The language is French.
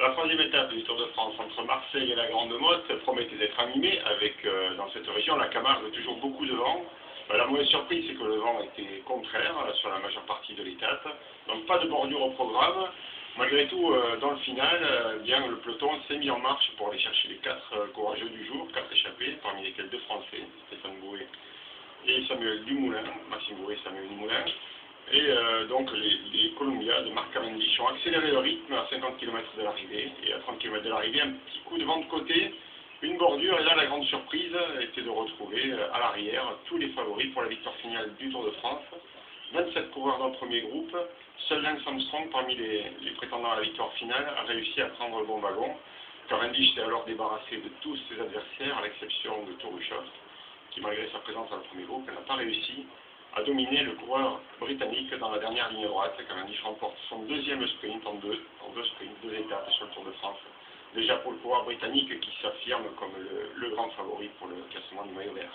La troisième étape du Tour de France entre Marseille et la Grande Motte promettait d'être animée avec, dans cette région, la Camargue, toujours beaucoup de vent. La mauvaise surprise, c'est que le vent était contraire sur la majeure partie de l'étape. Donc pas de bordure au programme. Malgré tout, dans le final, bien, le peloton s'est mis en marche pour aller chercher les 4 courageux du jour, 4 échappés, parmi lesquels 2 Français, Stéphane Bouet et Samuel Dumoulin, Maxime Bouet et Samuel Dumoulin. Et donc les Columbia de Marc Cavendish ont accéléré le rythme à 50 km de l'arrivée. Et à 30 km de l'arrivée, un petit coup de vent de côté, une bordure. Et là, la grande surprise était de retrouver à l'arrière tous les favoris pour la victoire finale du Tour de France. 27 coureurs dans le premier groupe. Seul Lance Armstrong, parmi les prétendants à la victoire finale, a réussi à prendre le bon wagon. Cavendish s'est alors débarrassé de tous ses adversaires, à l'exception de Touruchov, qui malgré sa présence dans le premier groupe n'a pas réussi à dominer le coureur britannique dans la dernière ligne droite. Cavendish remporte son deuxième sprint en deux sprints, 2 étapes sur le Tour de France. Déjà pour le coureur britannique qui s'affirme comme le grand favori pour le classement du maillot vert.